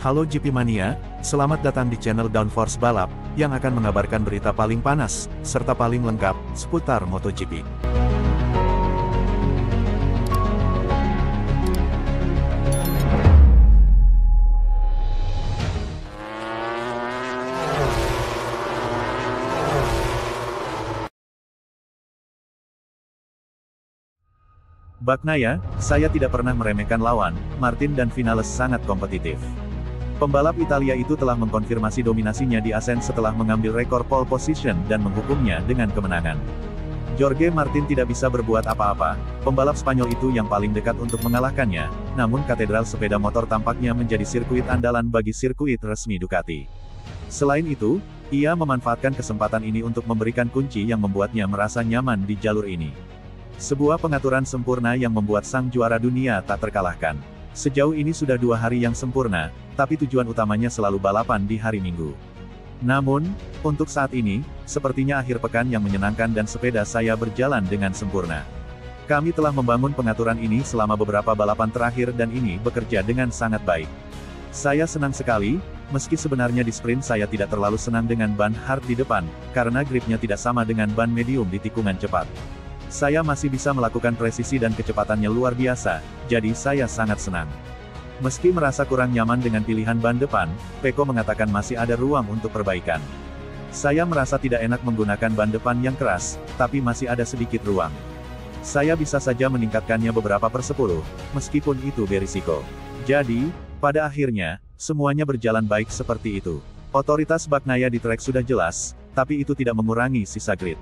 Halo GP Mania, selamat datang di channel Downforce Balap, yang akan mengabarkan berita paling panas, serta paling lengkap, seputar MotoGP. Bagnaia, saya tidak pernah meremehkan lawan, Martin dan Vinales sangat kompetitif. Pembalap Italia itu telah mengkonfirmasi dominasinya di Assen setelah mengambil rekor pole position dan menghukumnya dengan kemenangan. Jorge Martin tidak bisa berbuat apa-apa, pembalap Spanyol itu yang paling dekat untuk mengalahkannya, namun katedral sepeda motor tampaknya menjadi sirkuit andalan bagi sirkuit resmi Ducati. Selain itu, ia memanfaatkan kesempatan ini untuk memberikan kunci yang membuatnya merasa nyaman di jalur ini. Sebuah pengaturan sempurna yang membuat sang juara dunia tak terkalahkan. Sejauh ini sudah 2 hari yang sempurna, tapi tujuan utamanya selalu balapan di hari Minggu. Namun, untuk saat ini, sepertinya akhir pekan yang menyenangkan dan sepeda saya berjalan dengan sempurna. Kami telah membangun pengaturan ini selama beberapa balapan terakhir dan ini bekerja dengan sangat baik. Saya senang sekali, meski sebenarnya di sprint saya tidak terlalu senang dengan ban hard di depan, karena gripnya tidak sama dengan ban medium di tikungan cepat. Saya masih bisa melakukan presisi dan kecepatannya luar biasa, jadi saya sangat senang. Meski merasa kurang nyaman dengan pilihan ban depan, Pecco mengatakan masih ada ruang untuk perbaikan. Saya merasa tidak enak menggunakan ban depan yang keras, tapi masih ada sedikit ruang. Saya bisa saja meningkatkannya beberapa per 10, meskipun itu berisiko. Jadi, pada akhirnya, semuanya berjalan baik seperti itu. Otoritas Bagnaia di trek sudah jelas, tapi itu tidak mengurangi sisa grid.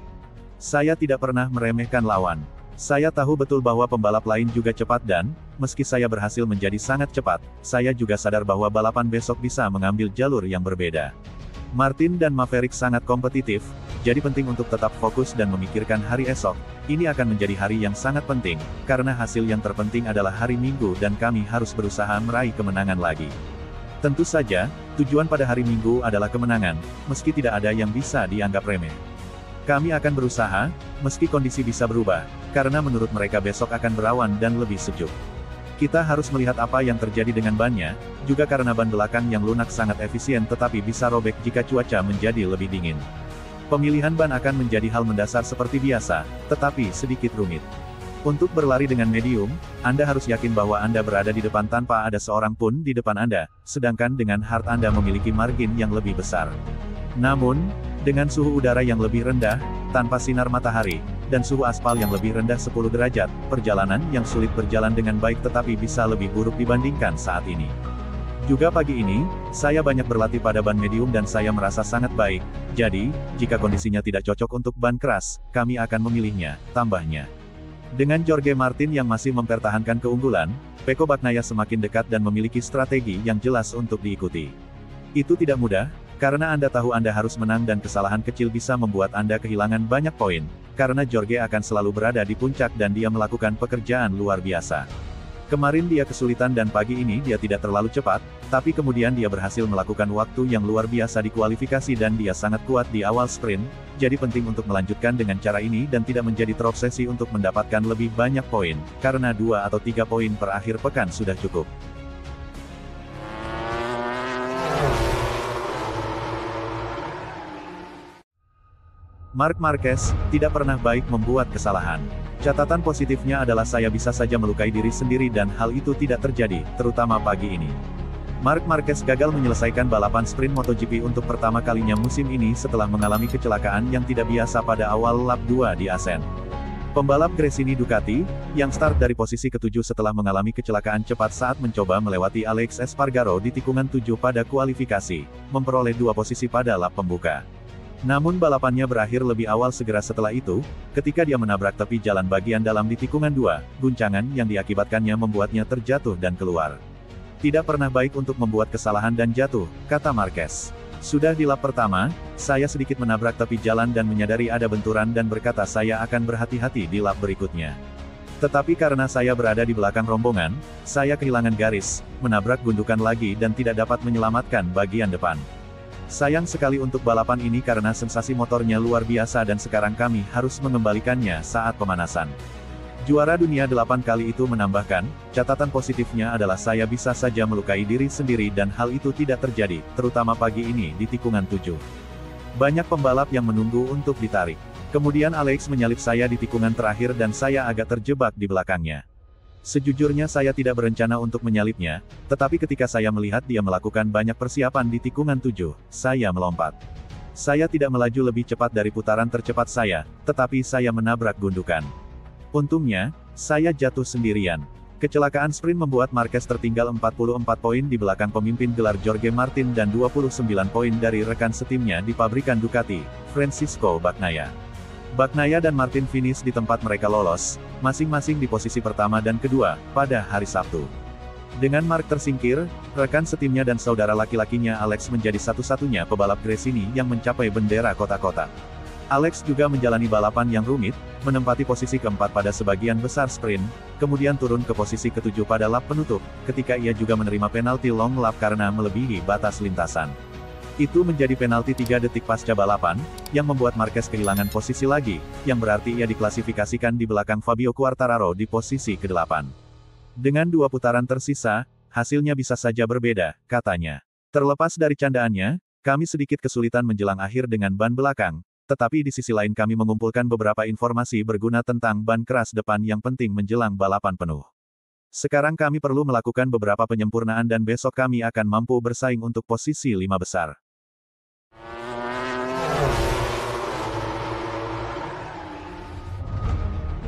Saya tidak pernah meremehkan lawan. Saya tahu betul bahwa pembalap lain juga cepat dan, meski saya berhasil menjadi sangat cepat, saya juga sadar bahwa balapan besok bisa mengambil jalur yang berbeda. Martin dan Maverick sangat kompetitif, jadi penting untuk tetap fokus dan memikirkan hari esok. Ini akan menjadi hari yang sangat penting, karena hasil yang terpenting adalah hari Minggu dan kami harus berusaha meraih kemenangan lagi. Tentu saja, tujuan pada hari Minggu adalah kemenangan, meski tidak ada yang bisa dianggap remeh. Kami akan berusaha, meski kondisi bisa berubah, karena menurut mereka besok akan berawan dan lebih sejuk. Kita harus melihat apa yang terjadi dengan bannya, juga karena ban belakang yang lunak sangat efisien tetapi bisa robek jika cuaca menjadi lebih dingin. Pemilihan ban akan menjadi hal mendasar seperti biasa, tetapi sedikit rumit. Untuk berlari dengan medium, Anda harus yakin bahwa Anda berada di depan tanpa ada seorang pun di depan Anda, sedangkan dengan hard Anda memiliki margin yang lebih besar. Namun, dengan suhu udara yang lebih rendah, tanpa sinar matahari, dan suhu aspal yang lebih rendah 10 derajat, perjalanan yang sulit berjalan dengan baik tetapi bisa lebih buruk dibandingkan saat ini. Juga pagi ini, saya banyak berlatih pada ban medium dan saya merasa sangat baik, jadi, jika kondisinya tidak cocok untuk ban keras, kami akan memilihnya, tambahnya. Dengan Jorge Martin yang masih mempertahankan keunggulan, Pecco Bagnaia semakin dekat dan memiliki strategi yang jelas untuk diikuti. Itu tidak mudah, karena Anda tahu Anda harus menang dan kesalahan kecil bisa membuat Anda kehilangan banyak poin, karena Jorge akan selalu berada di puncak dan dia melakukan pekerjaan luar biasa. Kemarin dia kesulitan dan pagi ini dia tidak terlalu cepat, tapi kemudian dia berhasil melakukan waktu yang luar biasa di kualifikasi dan dia sangat kuat di awal sprint, jadi penting untuk melanjutkan dengan cara ini dan tidak menjadi terobsesi untuk mendapatkan lebih banyak poin, karena 2 atau 3 poin per akhir pekan sudah cukup. Marc Marquez tidak pernah baik membuat kesalahan. Catatan positifnya adalah saya bisa saja melukai diri sendiri dan hal itu tidak terjadi, terutama pagi ini. Marc Marquez gagal menyelesaikan balapan sprint MotoGP untuk pertama kalinya musim ini setelah mengalami kecelakaan yang tidak biasa pada awal lap 2 di Assen. Pembalap Gresini Ducati, yang start dari posisi ke-7 setelah mengalami kecelakaan cepat saat mencoba melewati Alex Espargaro di tikungan 7 pada kualifikasi, memperoleh 2 posisi pada lap pembuka. Namun balapannya berakhir lebih awal segera setelah itu, ketika dia menabrak tepi jalan bagian dalam di tikungan 2, guncangan yang diakibatkannya membuatnya terjatuh dan keluar. Tidak pernah baik untuk membuat kesalahan dan jatuh, kata Marquez. Sudah di lap pertama, saya sedikit menabrak tepi jalan dan menyadari ada benturan dan berkata saya akan berhati-hati di lap berikutnya. Tetapi karena saya berada di belakang rombongan, saya kehilangan garis, menabrak gundukan lagi dan tidak dapat menyelamatkan bagian depan. Sayang sekali untuk balapan ini karena sensasi motornya luar biasa dan sekarang kami harus mengembalikannya saat pemanasan. Juara dunia 8 kali itu menambahkan, catatan positifnya adalah saya bisa saja melukai diri sendiri dan hal itu tidak terjadi, terutama pagi ini di tikungan 7. Banyak pembalap yang menunggu untuk ditarik. Kemudian Alex menyalip saya di tikungan terakhir dan saya agak terjebak di belakangnya. Sejujurnya saya tidak berencana untuk menyalipnya, tetapi ketika saya melihat dia melakukan banyak persiapan di tikungan 7, saya melompat. Saya tidak melaju lebih cepat dari putaran tercepat saya, tetapi saya menabrak gundukan. Untungnya, saya jatuh sendirian. Kecelakaan sprint membuat Marquez tertinggal 44 poin di belakang pemimpin gelar Jorge Martin dan 29 poin dari rekan setimnya di pabrikan Ducati, Francisco Bagnaia. Bagnaia dan Martin finish di tempat mereka lolos, masing-masing di posisi pertama dan kedua, pada hari Sabtu. Dengan Mark tersingkir, rekan setimnya dan saudara laki-lakinya Alex menjadi satu-satunya pebalap Gresini yang mencapai bendera kota-kota. Alex juga menjalani balapan yang rumit, menempati posisi keempat pada sebagian besar sprint, kemudian turun ke posisi ketujuh pada lap penutup, ketika ia juga menerima penalti long lap karena melebihi batas lintasan. Itu menjadi penalti 3 detik pasca balapan, yang membuat Marquez kehilangan posisi lagi, yang berarti ia diklasifikasikan di belakang Fabio Quartararo di posisi ke-8. Dengan 2 putaran tersisa, hasilnya bisa saja berbeda, katanya. Terlepas dari candaannya, kami sedikit kesulitan menjelang akhir dengan ban belakang, tetapi di sisi lain kami mengumpulkan beberapa informasi berguna tentang ban keras depan yang penting menjelang balapan penuh. Sekarang kami perlu melakukan beberapa penyempurnaan dan besok kami akan mampu bersaing untuk posisi 5 besar.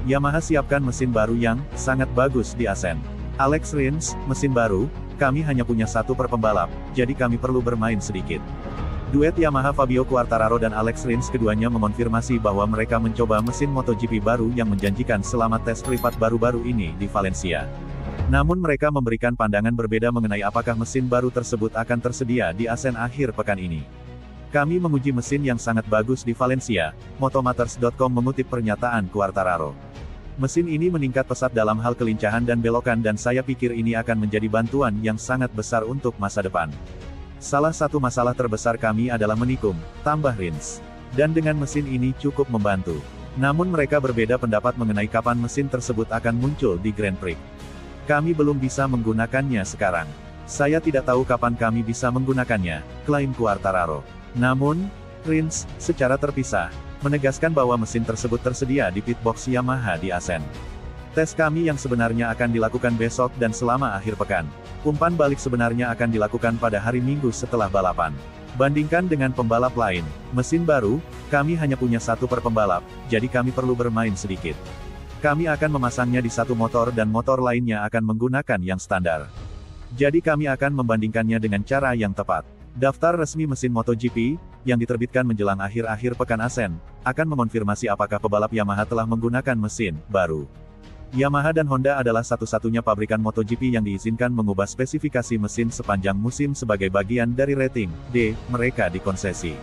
Yamaha siapkan mesin baru yang sangat bagus di Asen. Alex Rins, mesin baru, kami hanya punya 1 per pembalap, jadi kami perlu bermain sedikit. Duet Yamaha Fabio Quartararo dan Alex Rins keduanya mengonfirmasi bahwa mereka mencoba mesin MotoGP baru yang menjanjikan selama tes privat baru-baru ini di Valencia. Namun mereka memberikan pandangan berbeda mengenai apakah mesin baru tersebut akan tersedia di Asen akhir pekan ini. Kami menguji mesin yang sangat bagus di Valencia, Motomatters.com mengutip pernyataan Quartararo. Mesin ini meningkat pesat dalam hal kelincahan dan belokan dan saya pikir ini akan menjadi bantuan yang sangat besar untuk masa depan. Salah satu masalah terbesar kami adalah menikung, tambah Rins. Dan dengan mesin ini cukup membantu. Namun mereka berbeda pendapat mengenai kapan mesin tersebut akan muncul di Grand Prix. Kami belum bisa menggunakannya sekarang. Saya tidak tahu kapan kami bisa menggunakannya, klaim Quartararo. Namun, Rins, secara terpisah, menegaskan bahwa mesin tersebut tersedia di pitbox Yamaha di Asen. Tes kami yang sebenarnya akan dilakukan besok dan selama akhir pekan. Umpan balik sebenarnya akan dilakukan pada hari Minggu setelah balapan. Bandingkan dengan pembalap lain, mesin baru, kami hanya punya 1 per pembalap, jadi kami perlu bermain sedikit. Kami akan memasangnya di 1 motor dan motor lainnya akan menggunakan yang standar. Jadi kami akan membandingkannya dengan cara yang tepat. Daftar resmi mesin MotoGP, yang diterbitkan menjelang akhir-akhir pekan Asen, akan mengonfirmasi apakah pebalap Yamaha telah menggunakan mesin baru. Yamaha dan Honda adalah satu-satunya pabrikan MotoGP yang diizinkan mengubah spesifikasi mesin sepanjang musim sebagai bagian dari rating D mereka di konsesi.